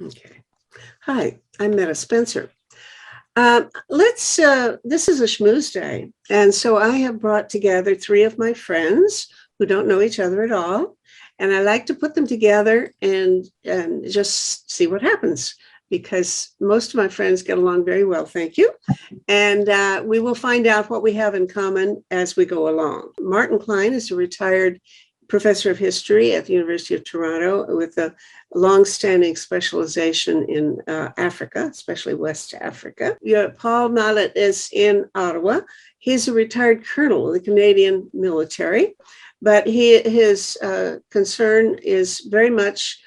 Okay. Hi, I'm Meta Spencer. This is a schmooze day. And so I have brought together three of my friends who don't know each other at all. And I like to put them together and just see what happens because most of my friends get along very well. Thank you. And we will find out what we have in common as we go along. Martin Klein is a retired professor of history at the University of Toronto with a longstanding specialization in Africa, especially West Africa. Paul Mallet is in Ottawa. He's a retired colonel of the Canadian military, but his concern is very much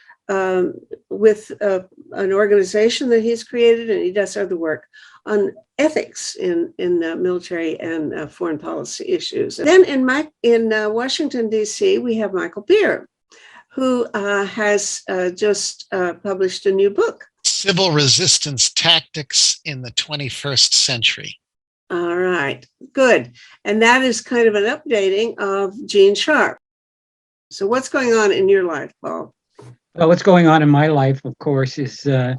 with an organization that he's created, and he does other work on ethics in military and foreign policy issues. Then in Washington, D.C., we have Michael Beer, who has just published a new book. Civil Resistance Tactics in the 21st Century. All right, good. And that is kind of an updating of Gene Sharp. So what's going on in your life, Paul? What's going on in my life, of course, is the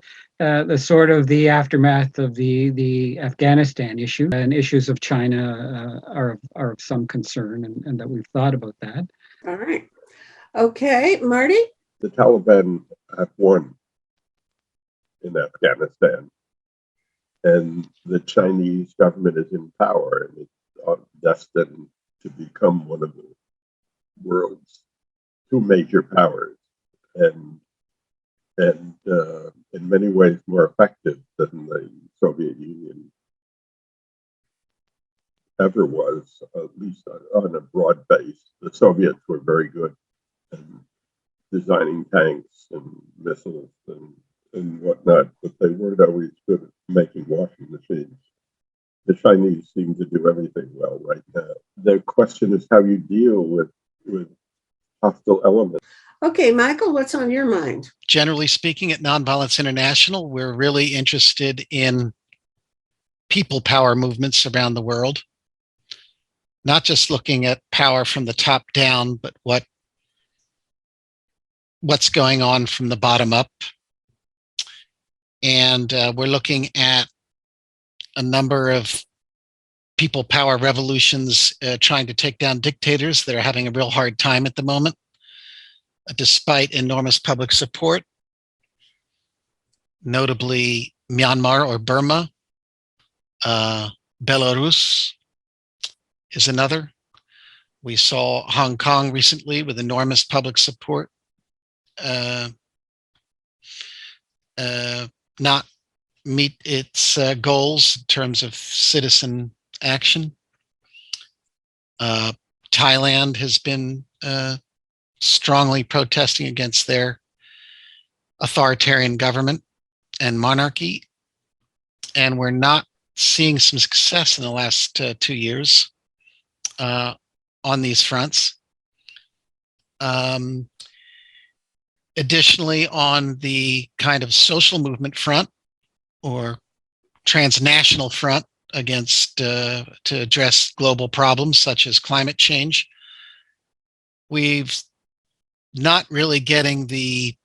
sort of the aftermath of the Afghanistan issue, and issues of China are of some concern, and that we've thought about that. All right. Okay, Marty? The Taliban have won in Afghanistan, and the Chinese government is in power, and it's destined to become one of the world's two major powers, and in many ways more effective than the Soviet Union ever was, at least on a broad base. The Soviets were very good at designing tanks and missiles and whatnot, but they weren't always good at making washing machines. The Chinese seem to do everything well right now. The question is how you deal with hostile elements. Okay, Michael, what's on your mind? Generally speaking, at Nonviolence International, we're really interested in people power movements around the world, not just looking at power from the top down, but what's going on from the bottom up. And we're looking at a number of people power revolutions trying to take down dictators that are having a real hard time at the moment, despite enormous public support, notably Myanmar or Burma. Belarus is another. We saw Hong Kong recently with enormous public support not meet its goals in terms of citizen action. Thailand has been strongly protesting against their authoritarian government and monarchy. And we're not seeing some success in the last 2 years on these fronts. Additionally, on the kind of social movement front or transnational front against to address global problems such as climate change, we've not really getting the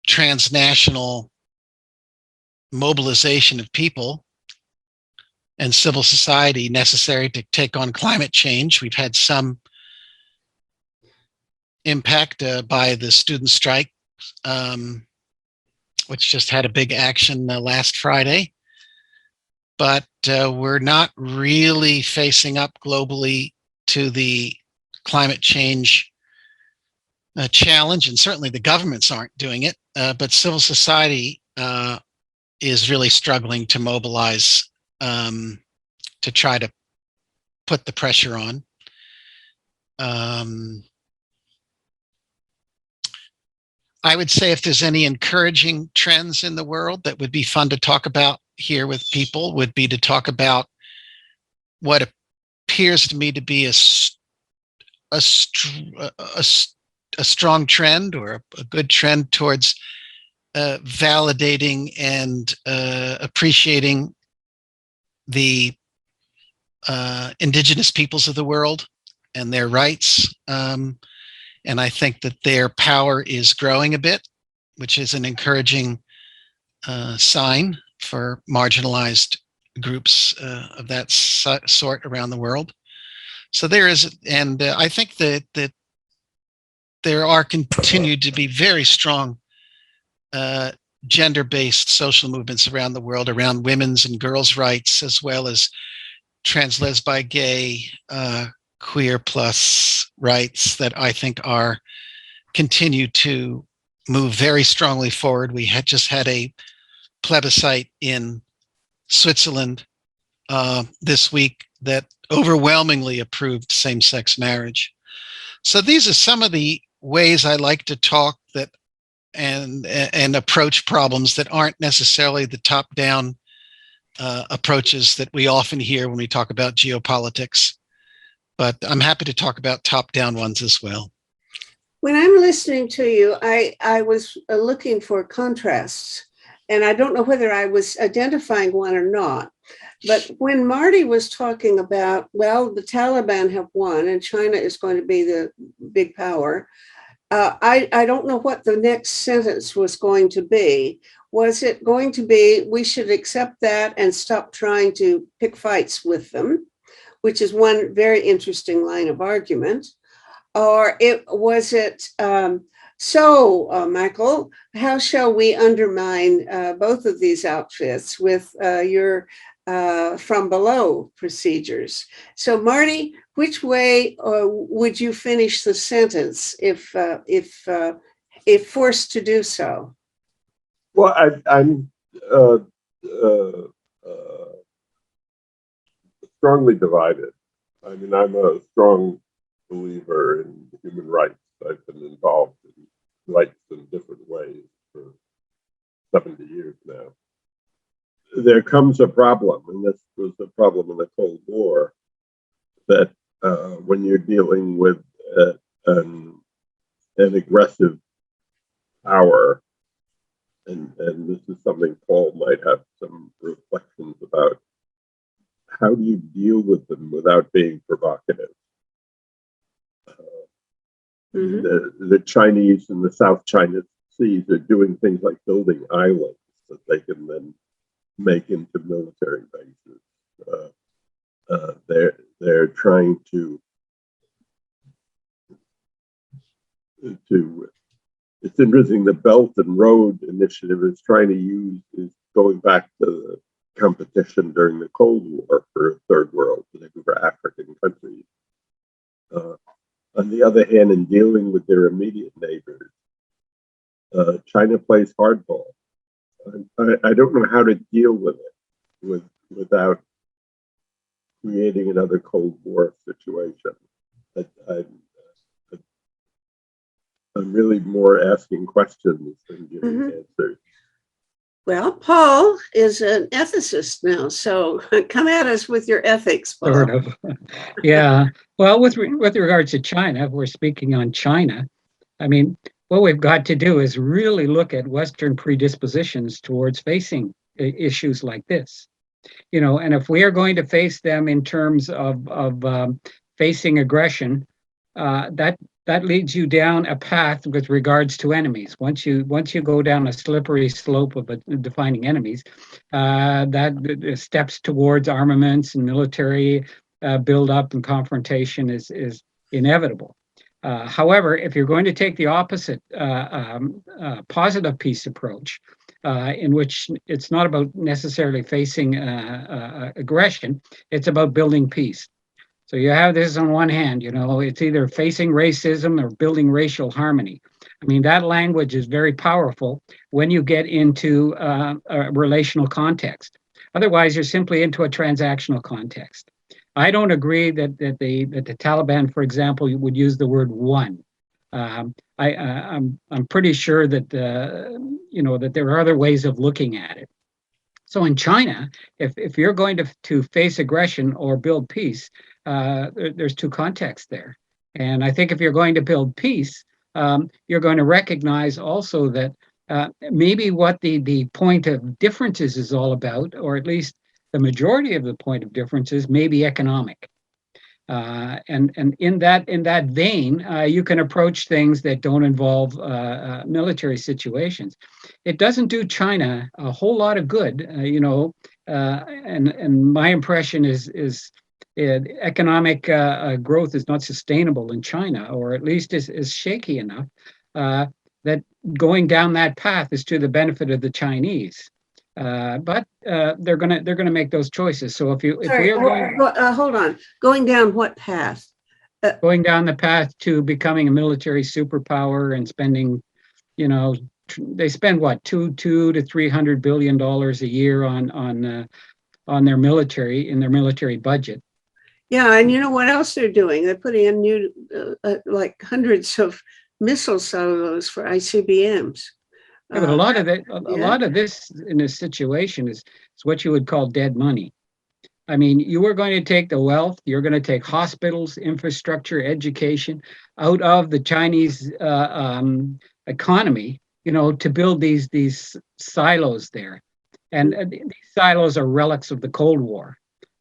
transnational mobilization of people and civil society necessary to take on climate change. We've had some impact by the student strike, which just had a big action last Friday. But we're not really facing up globally to the climate change challenge, and certainly the governments aren't doing it, but civil society is really struggling to mobilize to try to put the pressure on. I would say if there's any encouraging trends in the world that would be fun to talk about here with people would be to talk about what appears to me to be a strong trend or a good trend towards validating and appreciating the indigenous peoples of the world and their rights. And I think that their power is growing a bit. which is an encouraging sign for marginalized groups of that sort around the world. So there is, and I think that there are continued to be very strong gender-based social movements around the world around women's and girls' rights, as well as trans, lesbi, gay, queer plus rights that I think are continue to move very strongly forward. We had just had a plebiscite in Switzerland this week that overwhelmingly approved same-sex marriage. So these are some of the ways I like to talk that and approach problems that aren't necessarily the top-down approaches that we often hear when we talk about geopolitics. But I'm happy to talk about top-down ones as well. When I'm listening to you, I was looking for contrasts, and I don't know whether I was identifying one or not. But when Marty was talking about, well, the Taliban have won and China is going to be the big power, I don't know what the next sentence was going to be. Was it going to be, we should accept that and stop trying to pick fights with them, which is one very interesting line of argument? Or was it, Michael, how shall we undermine both of these outfits with your from below procedures? So, Marty, which way would you finish the sentence if forced to do so? Well, I'm strongly divided. I mean, I'm a strong believer in human rights. I've been involved in rights in different ways for 70 years now. There comes a problem, and this was a problem in the Cold War, that when you're dealing with an aggressive power, and this is something Paul might have some reflections about, how do you deal with them without being provocative? The Chinese in the South China Seas are doing things like building islands that they can then make into military bases. They're trying to it's interesting, the Belt and Road Initiative is going back to the competition during the Cold War for third world, particularly for African countries. On the other hand, in dealing with their immediate neighbors, China plays hardball. I don't know how to deal with it without creating another Cold War situation. I'm really more asking questions than giving answers. Well, Paul is an ethicist now, so come at us with your ethics, Paul. Sort of. Yeah. Well, with regards to China, if we're speaking on China, I mean, what we've got to do is really look at Western predispositions towards facing issues like this. You know, and if we are going to face them in terms of facing aggression, that leads you down a path with regards to enemies. Once you go down a slippery slope of defining enemies, that steps towards armaments and military buildup and confrontation is inevitable. However, if you're going to take the opposite positive peace approach, in which it's not about necessarily facing aggression, it's about building peace. So you have this on one hand, you know, it's either facing racism or building racial harmony. I mean, that language is very powerful when you get into a relational context. Otherwise, you're simply into a transactional context. I don't agree that the Taliban, for example, would use the word one. I'm pretty sure that that there are other ways of looking at it. So in China, if you're going to face aggression or build peace, there's two contexts there. And I think if you're going to build peace, you're going to recognize also that maybe what the point of differences is all about, or at least the majority of the point of differences, may be economic. And in that vein, you can approach things that don't involve military situations. It doesn't do China a whole lot of good, and my impression is economic growth is not sustainable in China, or at least is shaky enough that going down that path is to the benefit of the Chinese. But they're gonna make those choices. So if we are hold on, going down what path? Going down the path to becoming a military superpower and spending, they spend what two to $300 billion a year on their military in their military budget. Yeah, and you know what else they're doing? They're putting in new, like hundreds of missile silos for ICBMs. Yeah, but a lot of this in this situation is what you would call dead money. I mean, you are going to take the wealth, you're going to take hospitals, infrastructure, education out of the Chinese economy, to build these silos there, and these silos are relics of the Cold War.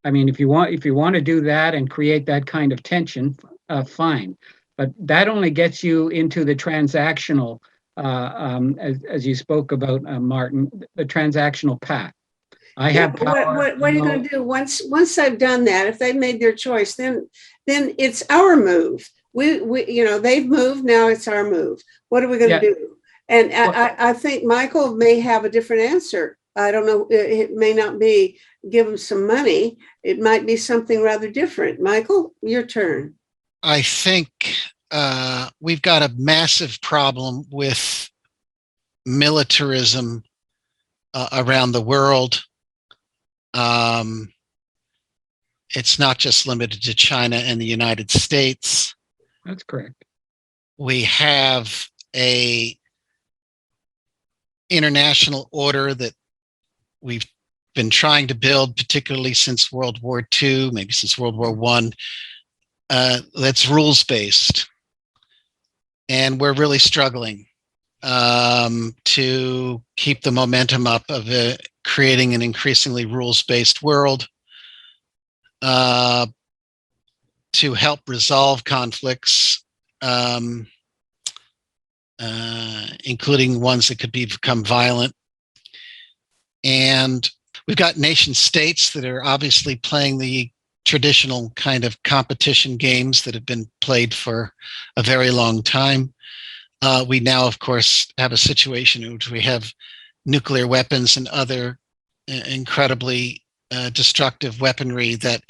I mean, if you want to do that and create that kind of tension, fine, but that only gets you into the transactional. As you spoke about, Martin, the transactional path. I have power. What are you going to do once they've done that? If they've made their choice, then it's our move. We they've moved. Now it's our move. What are we going to do? And I think Michael may have a different answer. I don't know. It may not be give them some money. It might be something rather different. Michael, your turn. I think we've got a massive problem with militarism around the world. It's not just limited to China and the United States. That's correct. We have a international order that we've been trying to build, particularly since World War II, maybe since World War I, that's rules-based. And we're really struggling to keep the momentum up of creating an increasingly rules-based world, to help resolve conflicts, including ones that could become violent. And we've got nation states that are obviously playing the traditional kind of competition games that have been played for a very long time. We now, of course, have a situation in which we have nuclear weapons and other incredibly destructive weaponry that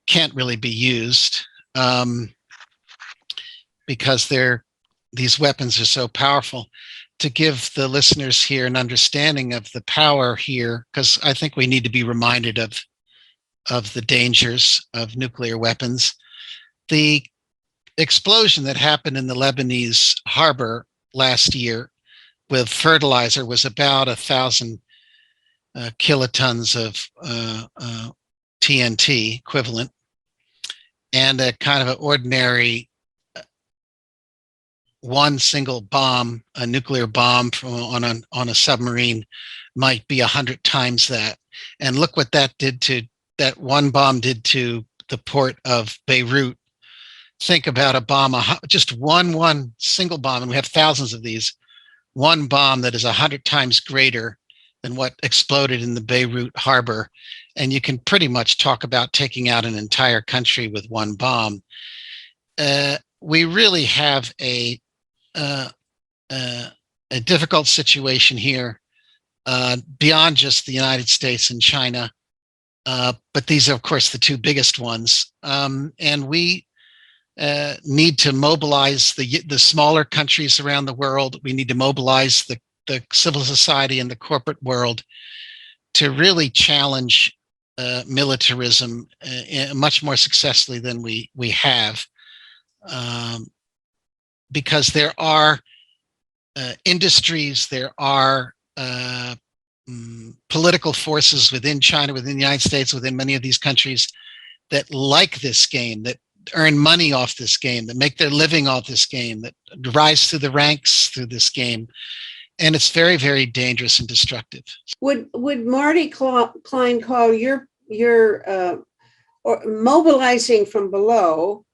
can't really be used because these weapons are so powerful. To give the listeners here an understanding of the power here, because I think we need to be reminded of the dangers of nuclear weapons. The explosion that happened in the Lebanese harbor last year with fertilizer was about 1,000 kilotons of TNT equivalent, and a kind of an ordinary one single bomb, a nuclear bomb on a submarine, might be 100 times that. And look what that one bomb did to the port of Beirut. Think about a bomb, just one single bomb, and we have thousands of these. One bomb that is 100 times greater than what exploded in the Beirut harbor, and you can pretty much talk about taking out an entire country with one bomb. We really have a difficult situation here beyond just the United States and China, but these are, of course, the two biggest ones, and we need to mobilize the smaller countries around the world. We need to mobilize the civil society and the corporate world to really challenge militarism much more successfully than we have, because there are industries, there are political forces within China, within the United States, within many of these countries that like this game, that earn money off this game, that make their living off this game, that rise through the ranks through this game. And it's very, very dangerous and destructive. Would Marty Klein call your or mobilizing from below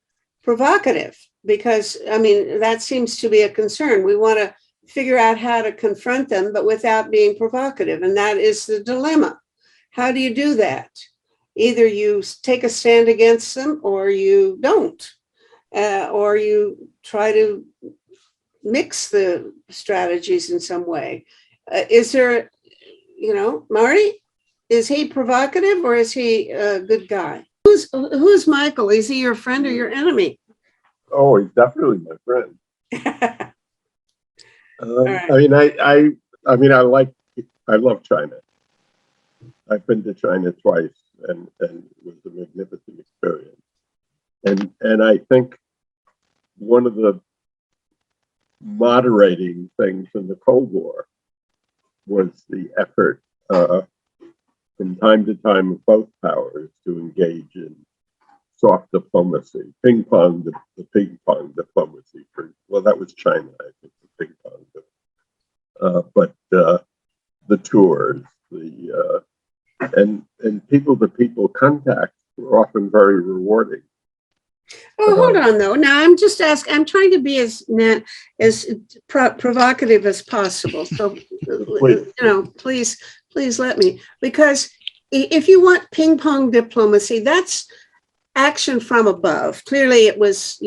provocative? Because, I mean, that seems to be a concern. We want to figure out how to confront them, but without being provocative. And that is the dilemma. How do you do that? Either you take a stand against them or you don't, or you try to mix the strategies in some way. Is there, Marty, is he provocative or is he a good guy? Who's Michael? Is he your friend or your enemy? Oh, he's definitely my friend. Right. I love China. I've been to China twice, and it was a magnificent experience. And I think one of the moderating things in the Cold War was the effort from time to time of both powers to engage in soft diplomacy, the ping pong diplomacy. That was China, I think, the ping pong. But the tours, and people-to-people contacts were often very rewarding. Oh, hold on, though. Now, I'm just asking, I'm trying to be as provocative as possible. So, please let me. Because if you want ping pong diplomacy, that's action from above. Clearly, it was,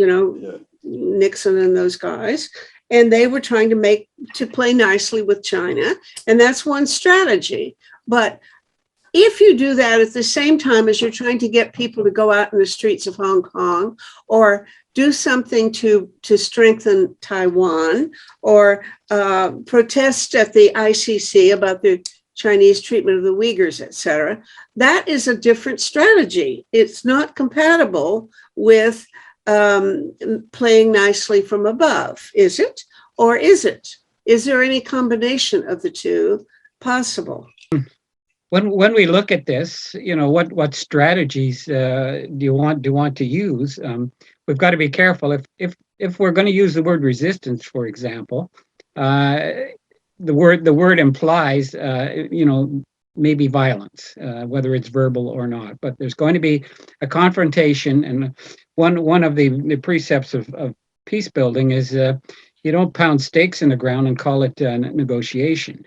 Nixon and those guys, and they were trying to play nicely with China. And that's one strategy. But if you do that at the same time as you're trying to get people to go out in the streets of Hong Kong or do something to strengthen Taiwan or protest at the ICC about the Chinese treatment of the Uyghurs, et cetera, that is a different strategy. It's not compatible with playing nicely from above, is it? Or is it? Is there any combination of the two possible? When we look at this, what strategies do you want to use? We've got to be careful. If we're going to use the word resistance, for example, the word implies maybe violence, whether it's verbal or not. But there's going to be a confrontation, and one of the precepts of peace building is you don't pound stakes in the ground and call it negotiation.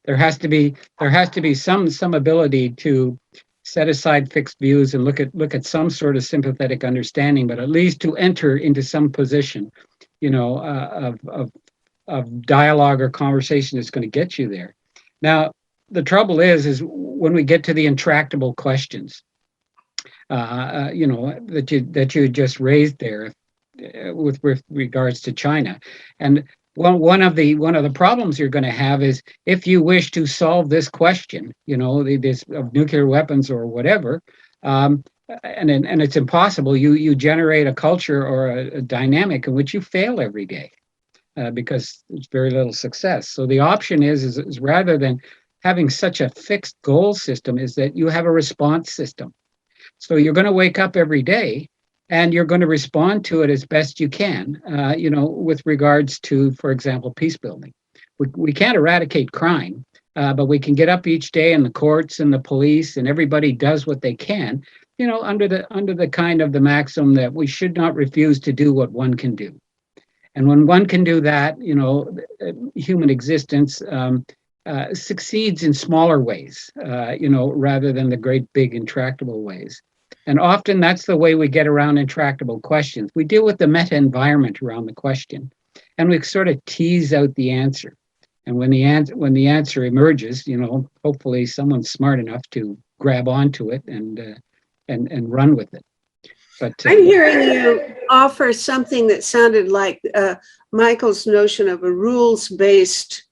There has to be some ability to set aside fixed views and look at some sort of sympathetic understanding, but at least to enter into some position, of dialogue or conversation that's going to get you there. Now, the trouble is when we get to the intractable questions, that you just raised there, with regards to China. And one of the problems you're going to have is if you wish to solve this question, this of nuclear weapons or whatever, and it's impossible. You generate a culture or a dynamic in which you fail every day because there's very little success. So the option is rather than having such a fixed goal system, is that you have a response system. So you're going to wake up every day and you're going to respond to it as best you can, with regards to, for example, peace building. We can't eradicate crime, but we can get up each day in the courts and the police, and everybody does what they can, under the kind of the maxim that we should not refuse to do what one can do. And when one can do that, human existence succeeds in smaller ways, rather than the great big intractable ways. And often that's the way we get around intractable questions. We deal with the meta environment around the question, and we sort of tease out the answer. And when the answer emerges, hopefully someone's smart enough to grab onto it and run with it. But I'm hearing you offer something that sounded like Michael's notion of a rules-based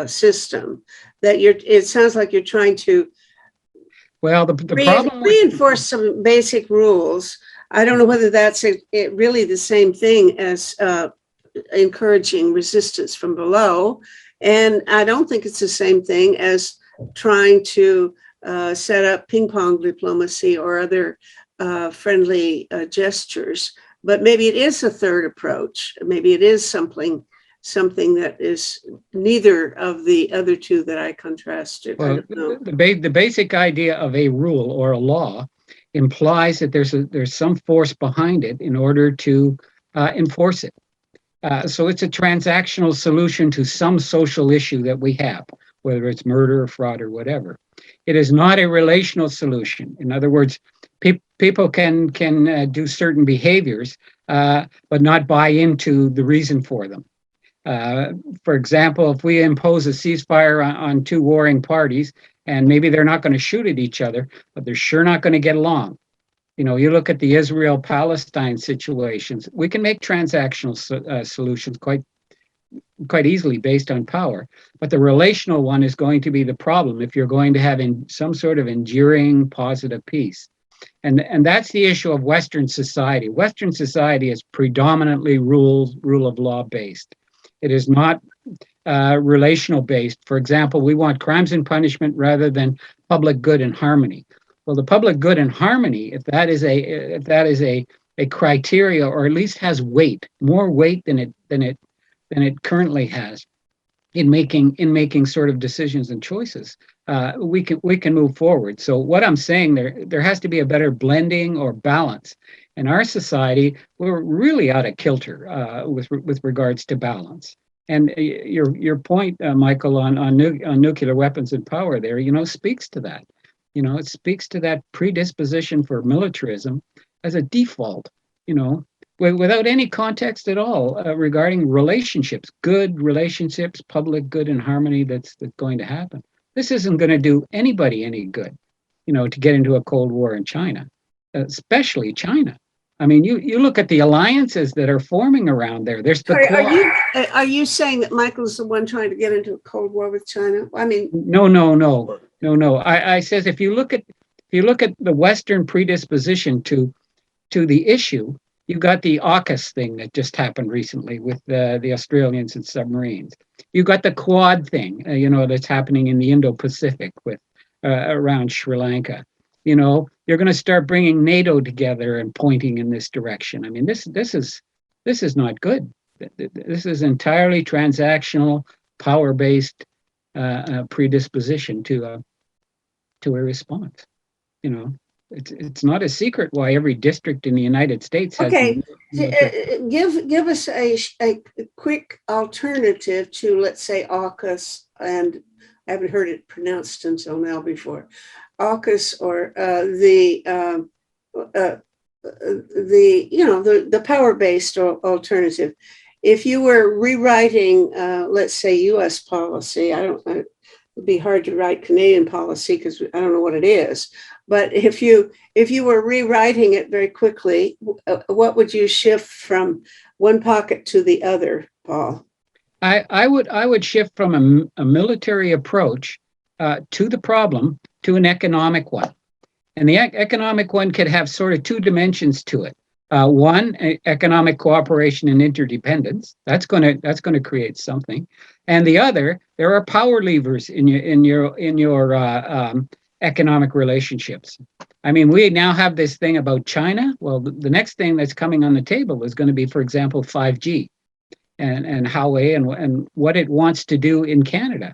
system. It sounds like you're trying to the problem reinforce some basic rules. I don't know whether that's really the same thing as encouraging resistance from below. And I don't think it's the same thing as trying to set up ping pong diplomacy or other friendly gestures. But maybe it is a third approach. Maybe it is something that is neither of the other two that I contrasted. Well, the basic idea of a rule or a law implies that there's some force behind it in order to enforce it. So it's a transactional solution to some social issue that we have, whether it's murder or fraud or whatever. It is not a relational solution. In other words, people can do certain behaviors, but not buy into the reason for them. For example, if we impose a ceasefire on two warring parties, and maybe they're not going to shoot at each other, but they're sure not going to get along. You know, you look at the Israel-Palestine situations, we can make transactional solutions quite easily based on power. But the relational one is going to be the problem if you're going to have some sort of enduring positive peace. And that's the issue of Western society. Western society is predominantly rule of law based. It is not relational based. For example, we want crimes and punishment rather than public good and harmony. Well, the public good and harmony, if that is a criteria, or at least has weight, more weight than it currently has in making sort of decisions and choices, we can move forward. So what I'm saying, there has to be a better blending or balance. In our society, we're really out of kilter with regards to balance. And your point, Michael, on nuclear weapons and power there, speaks to that. It speaks to that predisposition for militarism as a default, without any context at all regarding relationships, good relationships, public good and harmony that's going to happen. This isn't going to do anybody any good, to get into a Cold War in China, especially China. I mean, you look at the alliances that are forming around there. There's the Sorry, are you saying that Michael's the one trying to get into a Cold War with China? I mean, no. I says if you look at the Western predisposition to the issue, you got the AUKUS thing that just happened recently with the Australians and submarines. You got the Quad thing, that's happening in the Indo-Pacific with around Sri Lanka. You're going to start bringing NATO together and pointing in this direction. I mean, this is not good. This is entirely transactional, power-based predisposition to a response. It's not a secret why every district in the United States has. Okay, give us a quick alternative to, let's say, AUKUS, and I haven't heard it pronounced until now before. AUKUS, or the power-based alternative. If you were rewriting, let's say, U.S. policy, it'd be hard to write Canadian policy because I don't know what it is. But if you were rewriting it very quickly, what would you shift from one pocket to the other, Paul? I would shift from a military approach to the problem to an economic one, and the economic one could have sort of two dimensions to it. One, economic cooperation and interdependence. That's going to create something, and the other, there are power levers in your economic relationships. I mean, we now have this thing about China. Well, the next thing that's coming on the table is going to be, for example, 5G and Huawei and what it wants to do in Canada.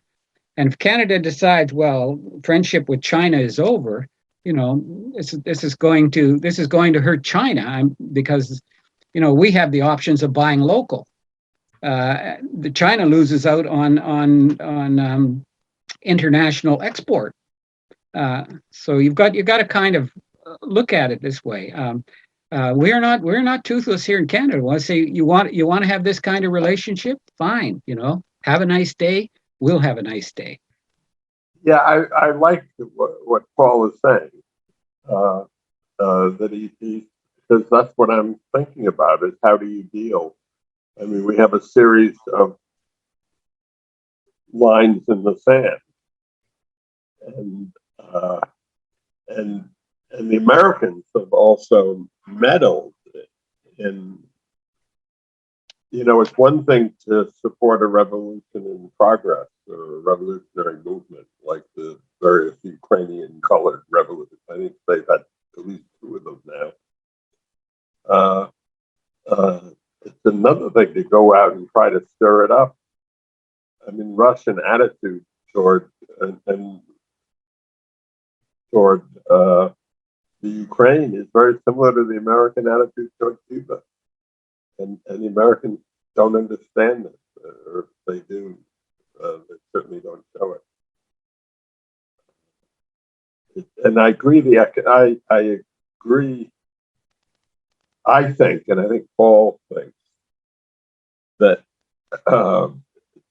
And if Canada decides, well, friendship with China is over, this is going to hurt China because, we have the options of buying local. The China loses out on international export. So you've got to kind of look at it this way. We're not toothless here in Canada. I want to say you want to have this kind of relationship? Fine, have a nice day. We'll have a nice day. Yeah, I like what Paul is saying. That he because that's what I'm thinking about is how do you deal? I mean, we have a series of lines in the sand, and the Americans have also meddled in. It's one thing to support a revolution in progress or a revolutionary movement like the various Ukrainian colored revolutions. I think they've had at least two of them now. It's another thing to go out and try to stir it up. I mean, Russian attitude toward the Ukraine is very similar to the American attitude toward Cuba. And the Americans don't understand this, or if they do, they certainly don't show it. And I agree. I agree. I think, and I think Paul thinks that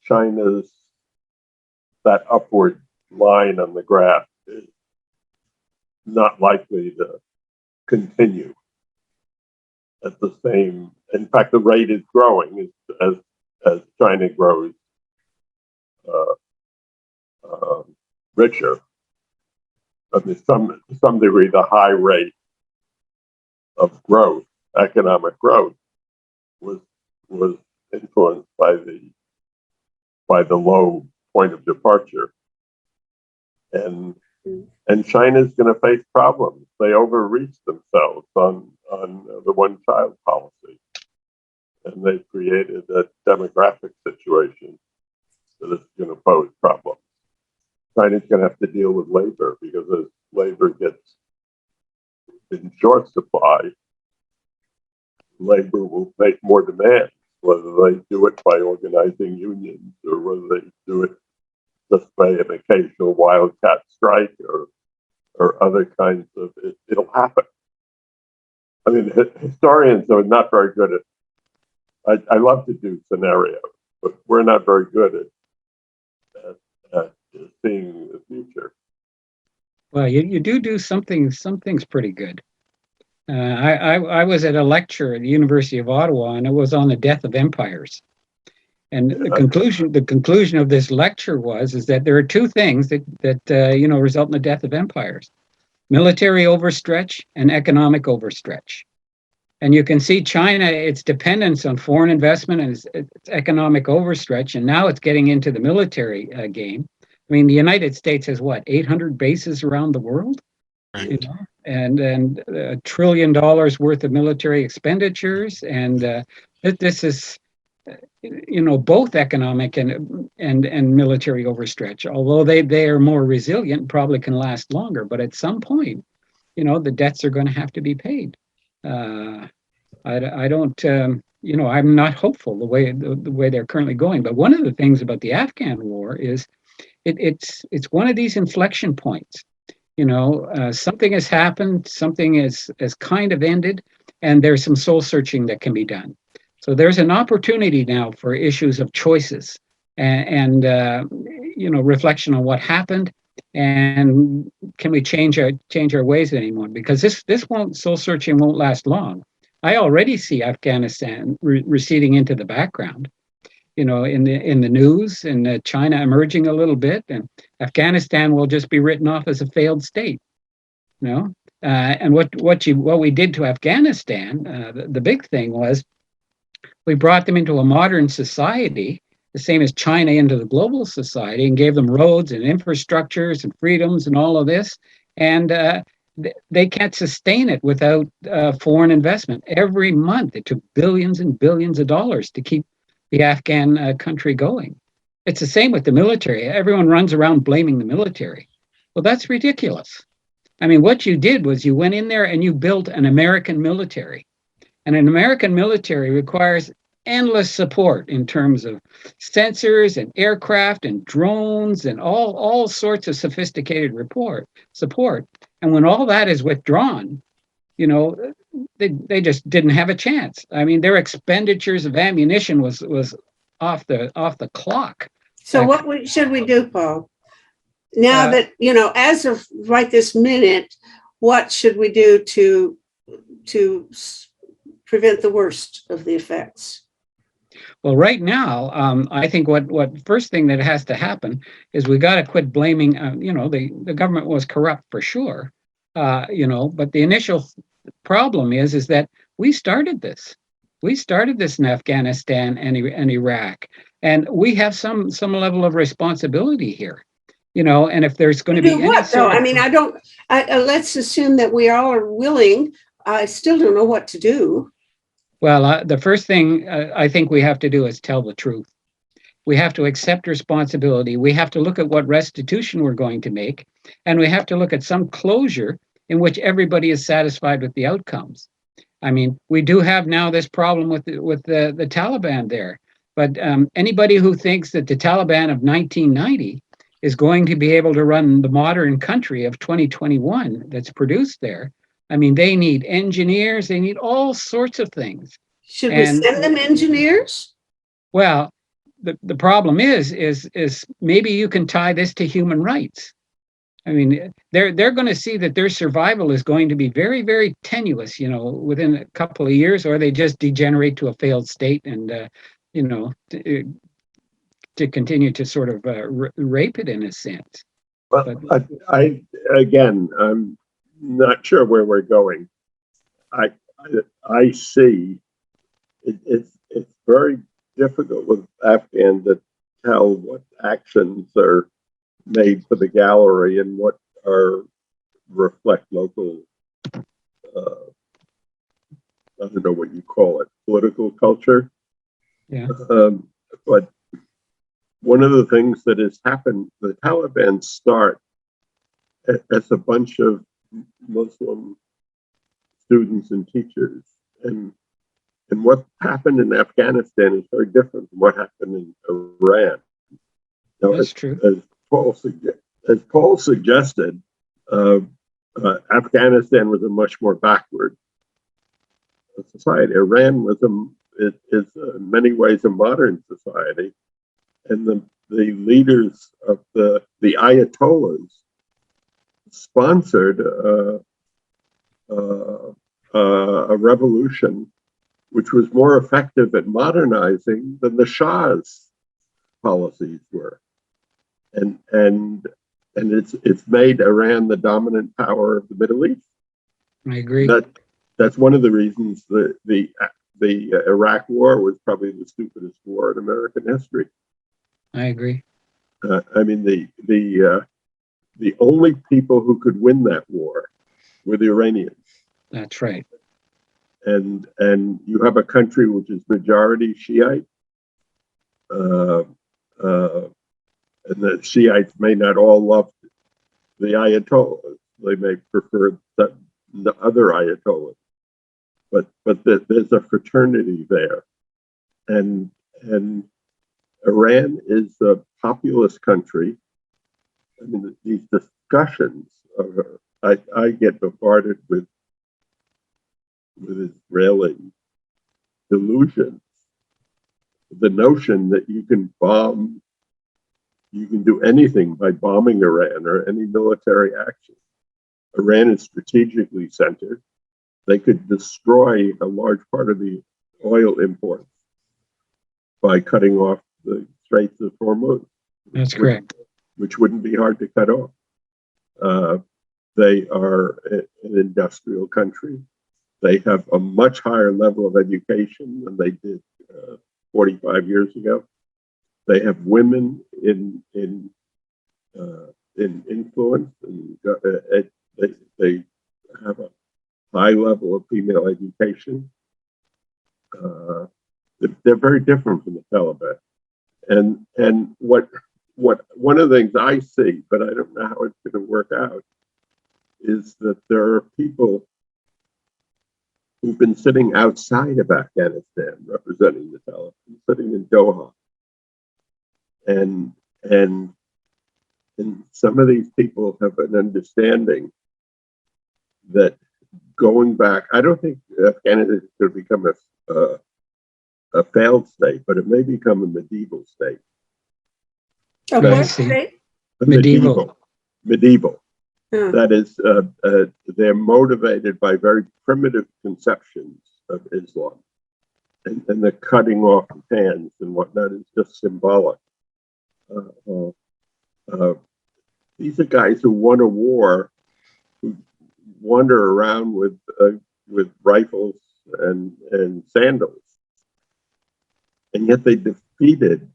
China's that upward line on the graph is not likely to continue at the same. In fact, the rate is growing as China grows richer. But to some degree, the high rate of growth, economic growth, was influenced by the low point of departure, and China's going to face problems. They overreached themselves on the one-child policy, and they've created a demographic situation that is going to pose problems. China's going to have to deal with labor, because as labor gets in short supply, labor will make more demands, whether they do it by organizing unions or whether they do it just by an occasional wildcat strike or other kinds of, it'll happen. I mean, historians are not very good at, I love to do scenarios, but we're not very good at seeing the future. Well, you do something's pretty good. I was at a lecture at the University of Ottawa, and it was on the death of empires. And the conclusion of this lecture is that there are two things that result in the death of empires: military overstretch and economic overstretch. And you can see China, its dependence on foreign investment and its economic overstretch, and now it's getting into the military game. I mean, the United States has 800 bases around the world, Right. and $1 trillion worth of military expenditures, and this is both economic and military overstretch. Although they are more resilient, probably can last longer, but at some point, the debts are going to have to be paid. I don't, I'm not hopeful the way they're currently going. But one of the things about the Afghan war is it's one of these inflection points. Something has happened, something has kind of ended, and there's some soul searching that can be done. So there's an opportunity now for issues of choices and reflection on what happened, and can we change our ways anymore? Because this soul searching won't last long. I already see Afghanistan receding into the background, in the news, and China emerging a little bit, and Afghanistan will just be written off as a failed state. And what we did to Afghanistan, the big thing was we brought them into a modern society, the same as China into the global society, and gave them roads and infrastructures and freedoms and all of this. And they can't sustain it without foreign investment. Every month, it took billions and billions of dollars to keep the Afghan country going. It's the same with the military. Everyone runs around blaming the military. Well, that's ridiculous. I mean, what you did was you went in there and you built an American military. And an American military requires endless support in terms of sensors and aircraft and drones and all sorts of sophisticated support. And when all that is withdrawn, they just didn't have a chance. I mean, their expenditures of ammunition was off the clock. So what should we do, Paul? Now that, as of right this minute, what should we do to prevent the worst of the effects? Well, right now, I think what first thing that has to happen is we got to quit blaming. The government was corrupt for sure, but the initial problem is that we started this. We started this in Afghanistan and Iraq, and we have some level of responsibility here. And if there's going to be what though? I mean, let's assume that we all are willing. I still don't know what to do. Well, the first thing I think we have to do is tell the truth. We have to accept responsibility. We have to look at what restitution we're going to make, and we have to look at some closure in which everybody is satisfied with the outcomes. I mean, we do have now this problem with the Taliban there, but anybody who thinks that the Taliban of 1990 is going to be able to run the modern country of 2021 that's produced there, I mean, they need engineers, they need all sorts of things. Should we send them engineers? Well, the problem is maybe you can tie this to human rights. I mean, they're going to see that their survival is going to be very, very tenuous, you know, within a couple of years, or they just degenerate to a failed state and, you know, to continue to sort of rape it in a sense. Well, I again, I'm not sure where we're going. I see it's very difficult with Afghan to tell what actions are made for the gallery and what are reflect local, I don't know what you call it, political culture. Yeah. But one of the things that has happened, the Taliban start as a bunch of Muslim students and teachers, and what happened in Afghanistan is very different from what happened in Iran. Now, That's true. As Paul suggested, Afghanistan was a much more backward society. Iran was is in many ways a modern society, and the leaders of the Ayatollahs sponsored a revolution which was more effective at modernizing than the Shah's policies were. And it's made Iran the dominant power of the Middle East. I agree. That's one of the reasons the Iraq War was probably the stupidest war in American history. I agree. I mean, the only people who could win that war were the Iranians. That's right. And you have a country which is majority Shiite. And the Shiites may not all love the Ayatollahs. They may prefer the other Ayatollahs. But there's a fraternity there. And Iran is a populous country. I mean, these discussions, I get bombarded with Israeli delusions. The notion that you can do anything by bombing Iran or any military action. Iran is strategically centered. They could destroy a large part of the oil imports by cutting off the Straits of Hormuz. That's correct. Which wouldn't be hard to cut off. They are an industrial country. They have a much higher level of education than they did 45 years ago. They have women in influence, and they have a high level of female education. They're very different from the Taliban. And what one of the things I see, but I don't know how it's going to work out, is that there are people who've been sitting outside of Afghanistan representing the Taliban, sitting in Doha. And some of these people have an understanding that going back, I don't think Afghanistan is going to become a failed state, but it may become a medieval state. What state? Medieval. Yeah. That is, they're motivated by very primitive conceptions of Islam. And the cutting off of hands and whatnot is just symbolic. These are guys who won a war, who wander around with rifles and sandals, and yet they defeated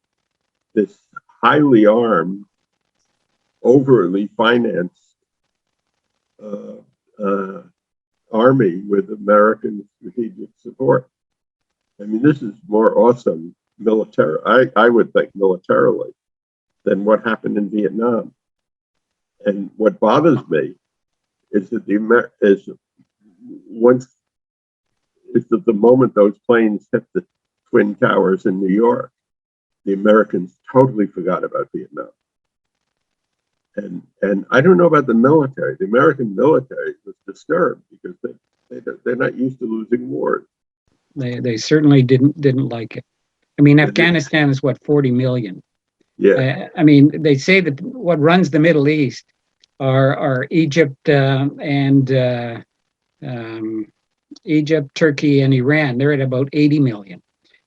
this highly armed, overly financed army with American strategic support. I mean, this is more awesome I would think militarily, than what happened in Vietnam. And what bothers me is that once is that the moment those planes hit the Twin Towers in New York, the Americans totally forgot about Vietnam. And I don't know about the military. The American military was disturbed because they're not used to losing wars. They certainly didn't like it. I mean, Afghanistan is what, 40 million. Yeah. I mean, they say that what runs the Middle East are Egypt and Egypt, Turkey, and Iran. They're at about 80 million.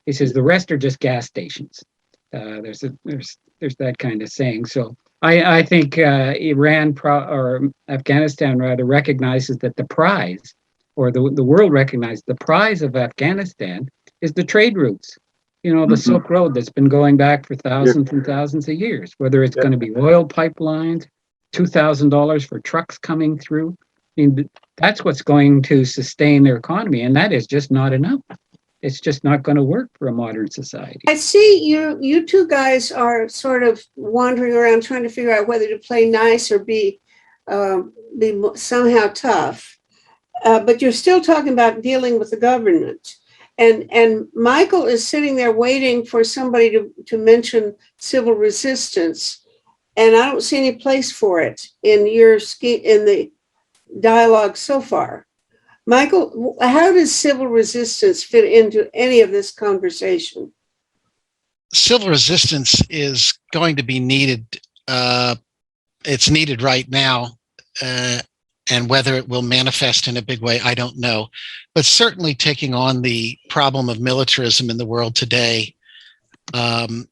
He says the rest are just gas stations. There's that kind of saying. So I think or Afghanistan rather recognizes that the prize, or the world recognizes the prize of Afghanistan is the trade routes. You know, the Silk Road that's been going back for thousands and thousands of years, whether it's going to be oil pipelines, $2,000 for trucks coming through. I mean, that's what's going to sustain their economy, and that is just not enough. It's just not going to work for a modern society. I see you two guys are sort of wandering around trying to figure out whether to play nice or be somehow tough. But you're still talking about dealing with the government. And Michael is sitting there waiting for somebody to mention civil resistance. And I don't see any place for it in the dialogue so far. Michael, how does civil resistance fit into any of this conversation? Civil resistance is going to be needed. It's needed right now. And whether it will manifest in a big way, I don't know. But certainly taking on the problem of militarism in the world today,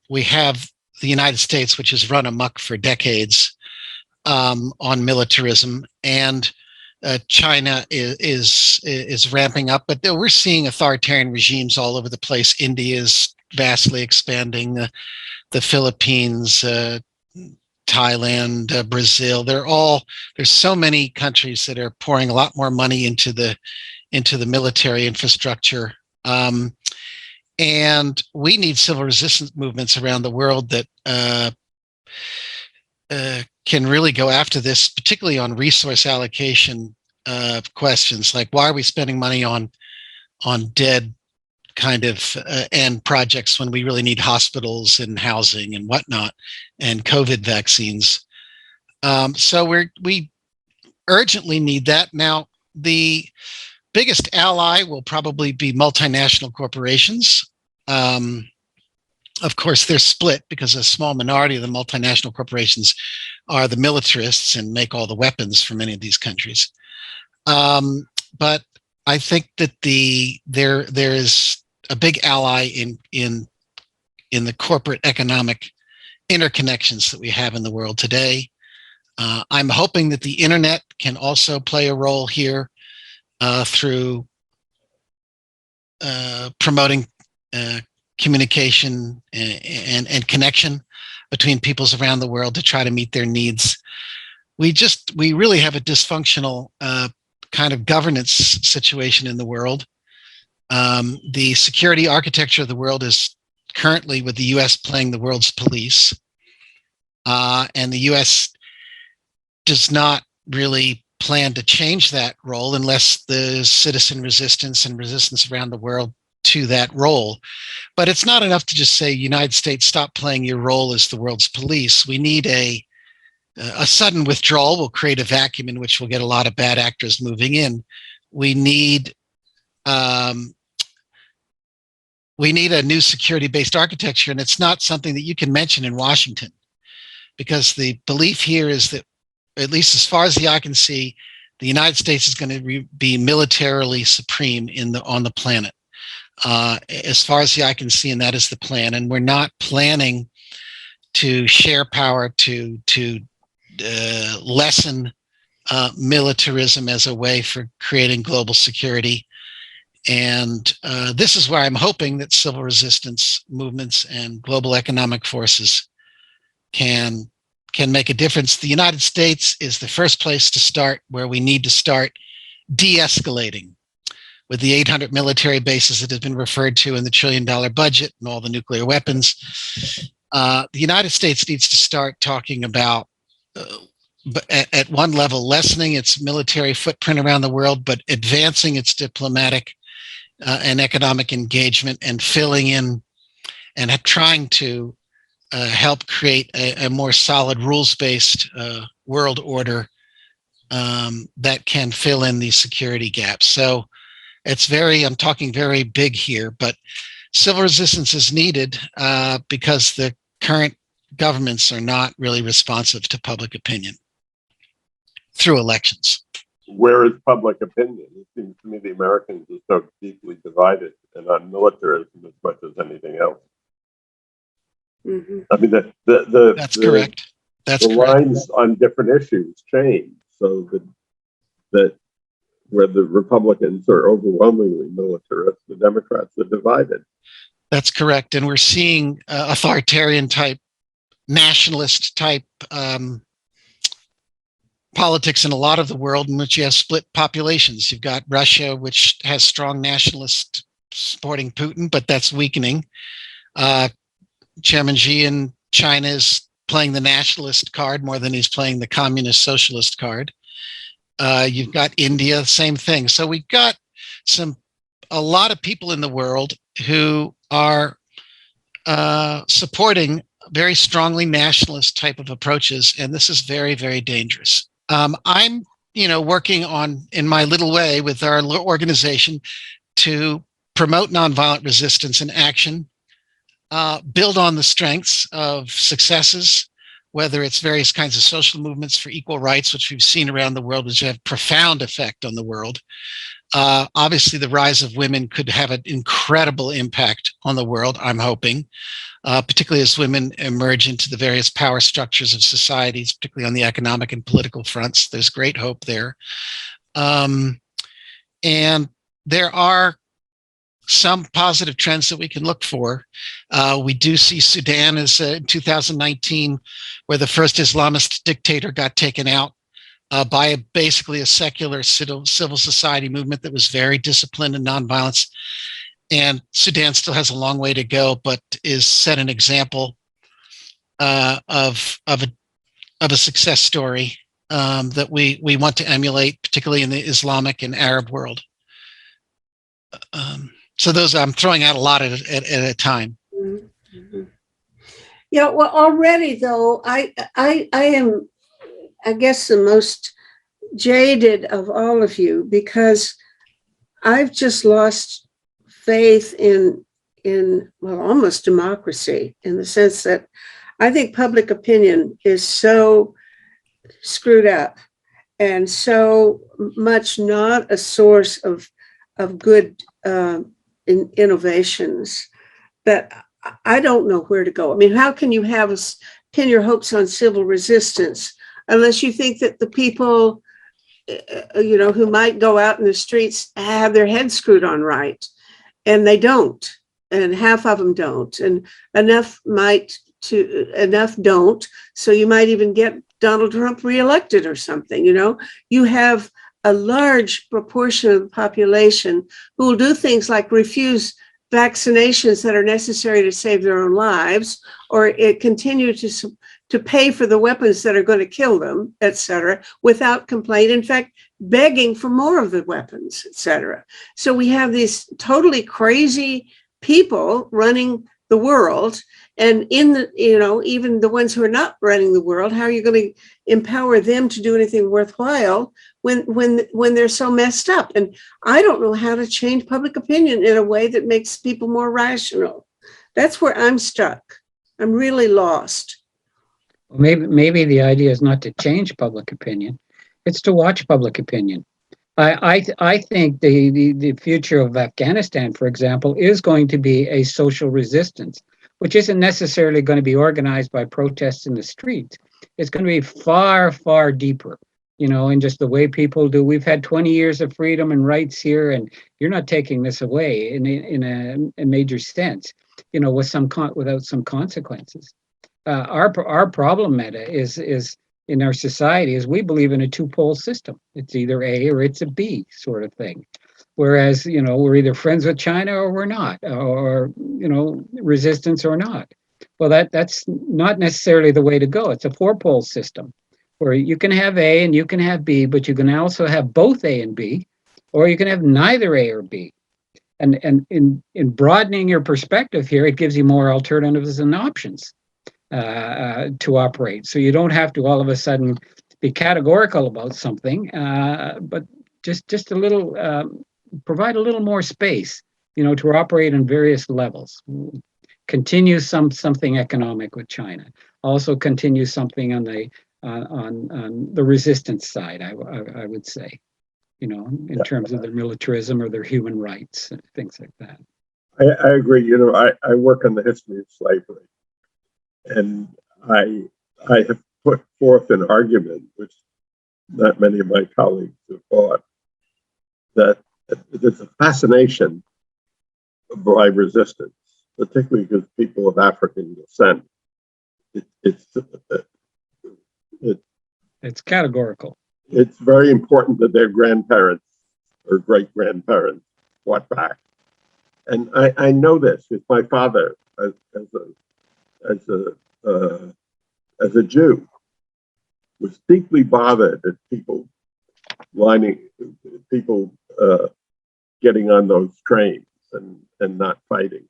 we have the United States, which has run amok for decades on militarism, and China is ramping up. But we're seeing authoritarian regimes all over the place. India is vastly expanding, the Philippines, Thailand, Brazil. There's so many countries that are pouring a lot more money into the military infrastructure. And we need civil resistance movements around the world that can really go after this, particularly on resource allocation questions, like why are we spending money on dead kind of end projects when we really need hospitals and housing and whatnot and COVID vaccines. So we urgently need that. Now, the biggest ally will probably be multinational corporations. Of course, they're split because a small minority of the multinational corporations are the militarists and make all the weapons for many of these countries. But I think that there is a big ally in the corporate economic interconnections that we have in the world today. I'm hoping that the internet can also play a role here through promoting communication and connection between peoples around the world to try to meet their needs. We really have a dysfunctional kind of governance situation in the world. The security architecture of the world is currently with the US playing the world's police. And the US does not really plan to change that role unless there's citizen resistance and resistance around the world to that role. But it's not enough to just say, United States, stop playing your role as the world's police. We need a sudden withdrawal will create a vacuum in which we'll get a lot of bad actors moving in. We need a new security-based architecture, and it's not something that you can mention in Washington, because the belief here is that, at least as far as the eye can see, the United States is going to be militarily supreme on the planet, as far as the eye can see, and that is the plan. And we're not planning to share power to lessen militarism as a way for creating global security. And this is where I'm hoping that civil resistance movements and global economic forces can make a difference. The United States is the first place to start, where we need to start de-escalating with the 800 military bases that have been referred to in the $1 trillion budget and all the nuclear weapons. The United States needs to start talking about at one level, lessening its military footprint around the world, but advancing its diplomatic and economic engagement and filling in and trying to help create a more solid rules-based world order that can fill in these security gaps. So I'm talking very big here, but civil resistance is needed because the current governments are not really responsive to public opinion through elections. Where is public opinion? It seems to me the Americans are so deeply divided and on militarism as much as anything else. Mhm. I mean, That's correct. That's the correct. lines on different issues change, so that where the Republicans are overwhelmingly militarist, the Democrats are divided. That's correct. And we're seeing authoritarian type, nationalist type politics in a lot of the world in which you have split populations. You've got Russia, which has strong nationalists supporting Putin, but that's weakening. Chairman Xi in China is playing the nationalist card more than he's playing the communist socialist card. You've got India, same thing. So we've got a lot of people in the world who are supporting very strongly nationalist type of approaches, and this is very, very dangerous. I'm, working in my little way with our organization to promote nonviolent resistance and action, build on the strengths of successes, whether it's various kinds of social movements for equal rights, which we've seen around the world, which have profound effect on the world. Obviously, the rise of women could have an incredible impact on the world, I'm hoping, particularly as women emerge into the various power structures of societies, particularly on the economic and political fronts. There's great hope there. And there are some positive trends that we can look for. We do see Sudan as in 2019, where the first Islamist dictator got taken out by basically a secular civil society movement that was very disciplined in nonviolence. And Sudan still has a long way to go, but is set an example of a success story that we want to emulate, particularly in the Islamic and Arab world. So those, I'm throwing out a lot at a time. Mm-hmm. Yeah, well, already though, I am, I guess, the most jaded of all of you, because I've just lost faith in almost democracy, in the sense that I think public opinion is so screwed up and so much not a source of good innovations that I don't know where to go. I mean, how can you pin your hopes on civil resistance unless you think that the people, who might go out in the streets have their heads screwed on right, and they don't, and half of them don't, and enough don't. So you might even get Donald Trump reelected or something. You have a large proportion of the population who will do things like refuse vaccinations that are necessary to save their own lives, or continue to pay for the weapons that are going to kill them, et cetera, without complaint. In fact, begging for more of the weapons, et cetera. So we have these totally crazy people running the world. And even the ones who are not running the world, how are you going to empower them to do anything worthwhile when they're so messed up? And I don't know how to change public opinion in a way that makes people more rational. That's where I'm stuck. I'm really lost. Well, maybe the idea is not to change public opinion; it's to watch public opinion. I think the future of Afghanistan, for example, is going to be a social resistance, which isn't necessarily going to be organized by protests in the streets. It's going to be far, far deeper, in just the way people do. We've had 20 years of freedom and rights here, and you're not taking this away in a major sense, without some consequences. Our problem, Meta, is in our society is we believe in a two-pole system. It's either A or it's a B sort of thing. Whereas, we're either friends with China or we're not, or, resistance or not. Well, that's not necessarily the way to go. It's a four-pole system. where you can have A and you can have B, but you can also have both A and B, or you can have neither A or B. And in broadening your perspective here, it gives you more alternatives and options to operate. So you don't have to all of a sudden be categorical about something, but just a little, provide a little more space, to operate on various levels. Continue something economic with China. Also continue something on the resistance side, I would say, in terms of their militarism or their human rights and things like that. I agree. I work on the history of slavery, and I have put forth an argument, which not many of my colleagues have thought, that there's a fascination by resistance, particularly because people of African descent. It's categorical. It's very important that their grandparents or great grandparents fought back, and I know this because my father, as a Jew, was deeply bothered at people getting on those trains and not fighting.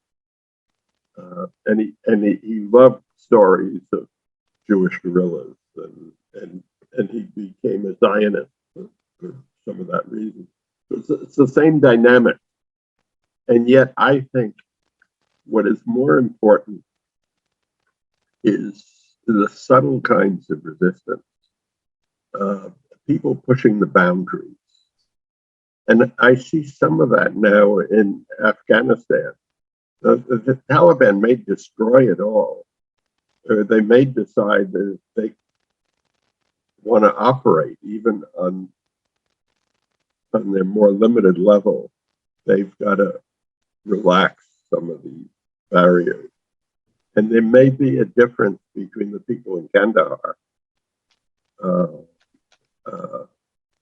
And he loved stories of Jewish guerrillas, and he became a Zionist for some of that reason. It's the same dynamic, and yet I think what is more important is the subtle kinds of resistance, people pushing the boundaries. And I see some of that now in Afghanistan. The Taliban may destroy it all, or they may decide that if they want to operate even on their more limited level, they've got to relax some of the barriers. And there may be a difference between the people in Kandahar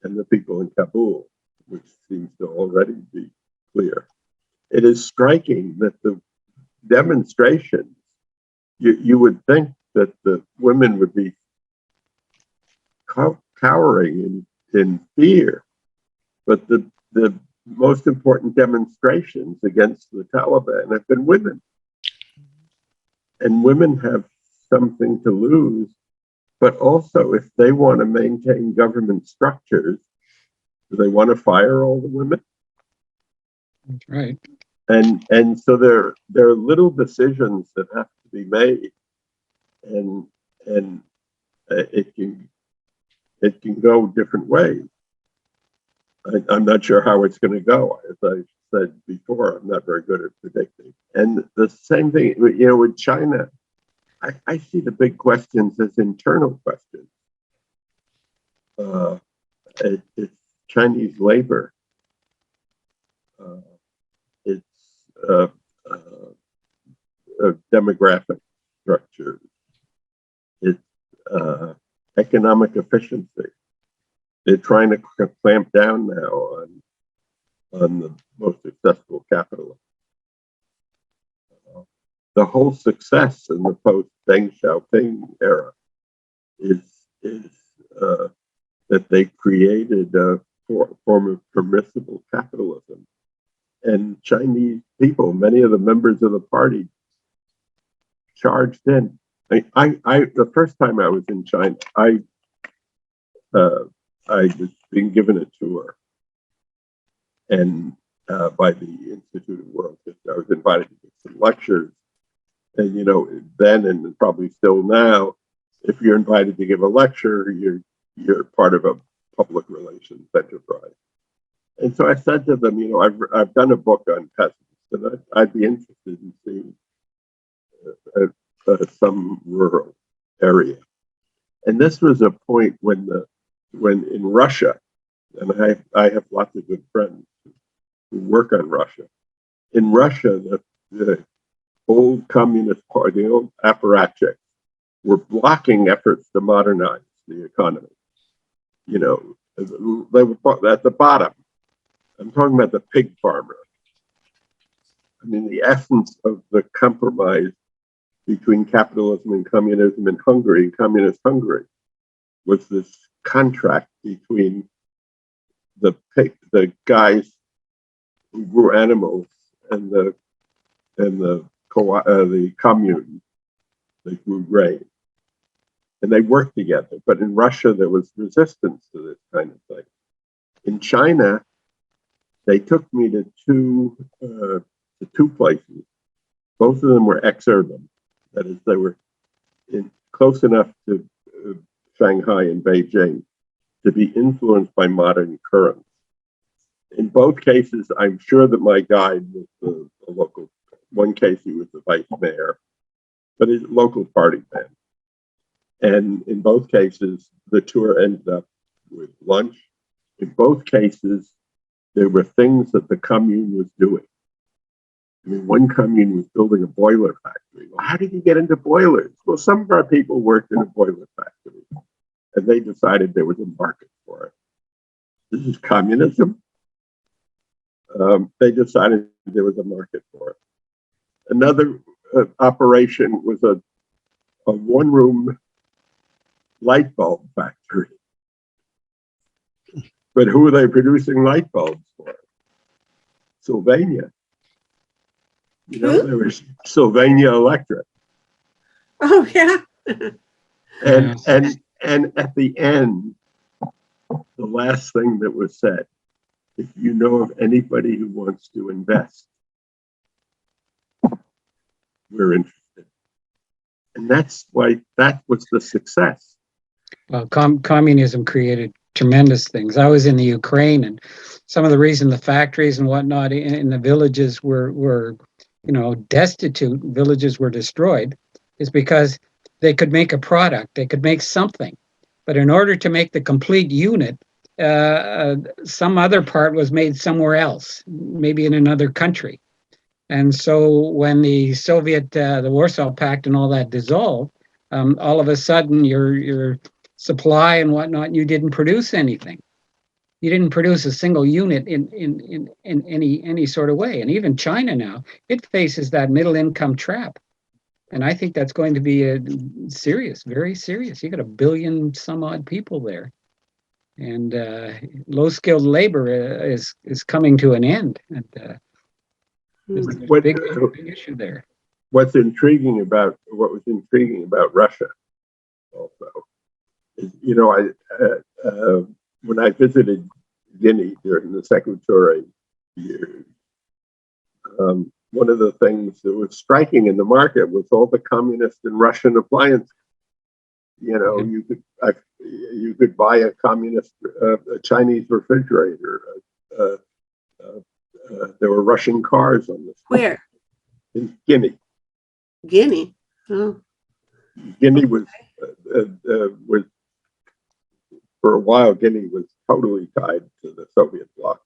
and the people in Kabul, which seems to already be clear. It is striking that the demonstrations, you would think that the women would be cowering in fear, but the most important demonstrations against the Taliban have been women. And women have something to lose, but also if they want to maintain government structures, do they want to fire all the women? Right. And so there are little decisions that have to be made, and it can go different ways. I'm not sure how it's going to go. As I said before, I'm not very good at predicting. And the same thing, with China, I see the big questions as internal questions. It's Chinese labor. It's demographic structure. It's economic efficiency. They're trying to clamp down now on the most successful capitalists. The whole success in the post-Deng Xiaoping era is that they created a form of permissible capitalism. And Chinese people, many of the members of the party, charged in. The first time I was in China, I was being given a tour, and by the Institute of World History, I was invited to give some lectures. And then and probably still now, if you're invited to give a lecture, you're part of a public relations enterprise. And so I said to them, I've done a book on peasants, and I'd be interested in seeing some rural area. And this was a point when in Russia, and I have lots of good friends who work on Russia. In Russia, the old Communist Party, the old apparatchiks, were blocking efforts to modernize the economy. They were at the bottom. I'm talking about the pig farmer. I mean, the essence of the compromise between capitalism and communism in Hungary, and communist Hungary, was this contract between the guys who grew animals and the commune that grew grain, and they worked together. But in Russia, there was resistance to this kind of thing. In China, they took me to two places. Both of them were exurban. That is, they were close enough to Shanghai and Beijing to be influenced by modern currents. In both cases, I'm sure that my guide was a local. One case, he was the vice mayor, but he's a local party man. And in both cases, the tour ended up with lunch. In both cases, there were things that the commune was doing. I mean, one commune was building a boiler factory. Well, how did you get into boilers? Well, some of our people worked in a boiler factory, and they decided there was a market for it. This is communism. They decided there was a market for it. Another operation was a one-room light bulb factory. But who are they producing light bulbs for? Sylvania. You know, there was Sylvania Electric. Oh, yeah. And at the end, the last thing that was said, if you know of anybody who wants to invest, we're interested. And that's why that was the success. Well, communism created tremendous things. I was in the Ukraine, and some of the reason the factories and whatnot in the villages were destitute, villages were destroyed, is because they could make a product, they could make something. But in order to make the complete unit, some other part was made somewhere else, maybe in another country. And so when the the Warsaw Pact and all that dissolved, all of a sudden your supply and whatnot, you didn't produce anything. You didn't produce a single unit in any sort of way. And even China now, it faces that middle income trap. And I think that's going to be serious, very serious. You got 1 billion some odd people there. And low skilled labor is coming to an end. And there's a big issue there. What was intriguing about Russia also is, when I visited Guinea during the Secretary years, one of the things that was striking in the market was all the communist and Russian appliances. You could buy a communist, a Chinese refrigerator. There were Russian cars on the street. Where? In Guinea. Guinea. Oh. Guinea was for a while. Guinea was totally tied to the Soviet bloc.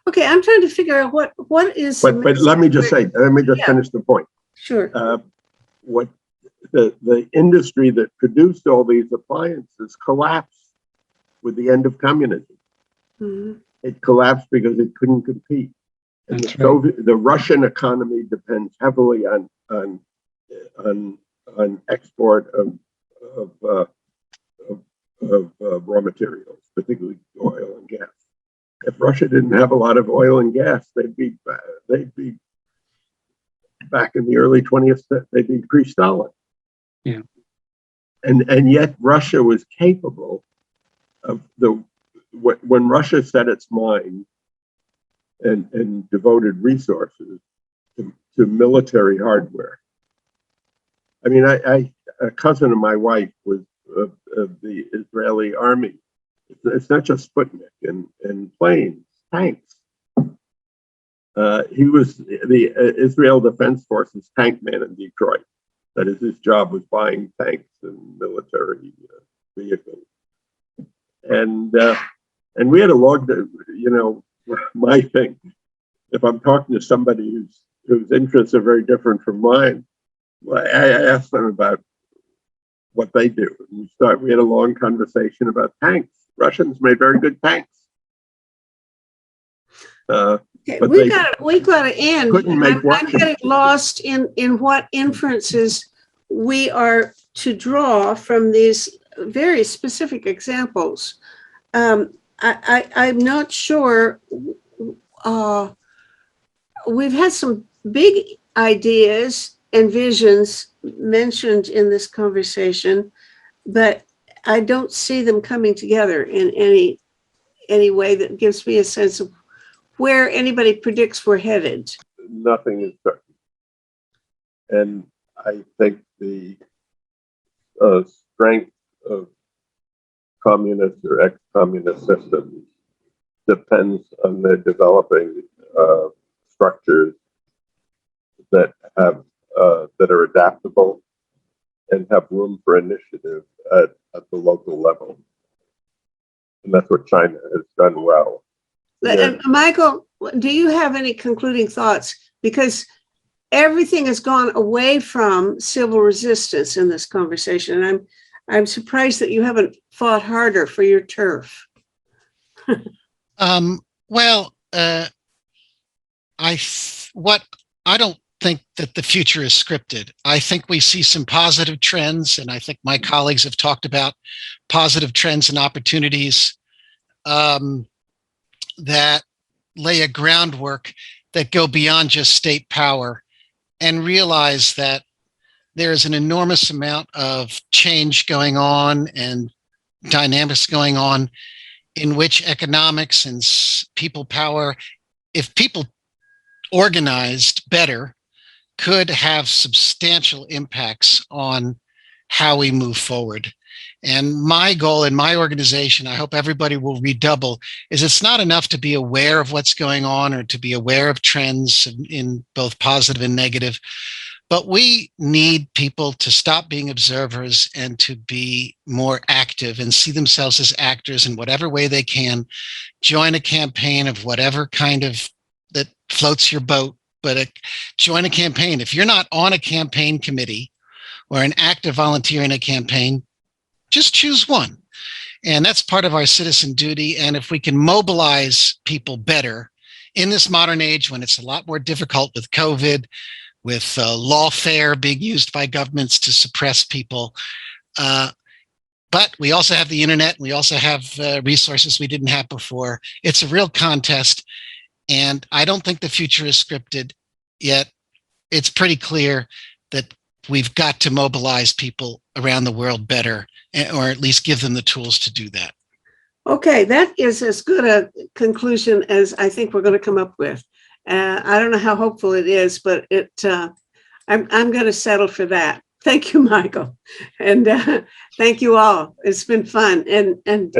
Okay, I'm trying to figure out what is. But let me just finish the point. Sure. What the industry that produced all these appliances collapsed with the end of communism. Mm-hmm. It collapsed because it couldn't compete. And the Russian economy depends heavily on export of raw materials, particularly oil and gas. If Russia didn't have a lot of oil and gas, they'd be back in the early 20th century. They'd be pre-Stalin. Yeah. And yet Russia was capable of when Russia set its mind and devoted resources to military hardware. I mean, a cousin of my wife was of the Israeli army. It's not just Sputnik and planes, tanks. He was the Israel Defense Forces tank man in Detroit. That is, his job was buying tanks and military vehicles. And we had a long, my thing. If I'm talking to somebody whose interests are very different from mine, well, I ask them about what they do. And we had a long conversation about tanks. Russians made very good tanks. Okay, we got to end. I'm getting lost in what inferences we are to draw from these very specific examples. I'm not sure. We've had some big ideas and visions mentioned in this conversation, but I don't see them coming together in any way that gives me a sense of where anybody predicts we're headed. Nothing is certain. And I think the strength of communist or ex-communist systems depends on their developing structures that have that are adaptable and have room for initiative at the local level. And that's what China has done well. And Michael, do you have any concluding thoughts? Because everything has gone away from civil resistance in this conversation. And I'm surprised that you haven't fought harder for your turf. Well, I don't think that the future is scripted. I think we see some positive trends, and I think my colleagues have talked about positive trends and opportunities that lay a groundwork that go beyond just state power, and realize that there is an enormous amount of change going on and dynamics going on in which economics and people power, if people organized better, could have substantial impacts on how we move forward. And my goal in my organization, I hope everybody will redouble, is it's not enough to be aware of what's going on or to be aware of trends in both positive and negative, but we need people to stop being observers and to be more active and see themselves as actors in whatever way they can. Join a campaign of whatever kind of that floats your boat, but join a campaign. If you're not on a campaign committee or an active volunteer in a campaign, just choose one. And that's part of our citizen duty. And if we can mobilize people better in this modern age when it's a lot more difficult with COVID, with lawfare being used by governments to suppress people. But we also have the internet. We also have resources we didn't have before. It's a real contest. And I don't think the future is scripted, yet it's pretty clear that we've got to mobilize people around the world better, or at least give them the tools to do that. Okay, that is as good a conclusion as I think we're going to come up with. I don't know how hopeful it is, but I'm going to settle for that. Thank you, Michael, and thank you all. It's been fun and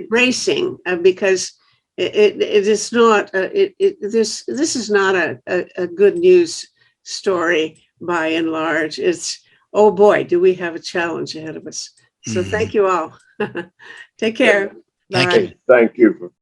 racing because it is not. This is not a good news story by and large. It's, oh boy, do we have a challenge ahead of us. So thank you all. Take care. Bye. Thank you.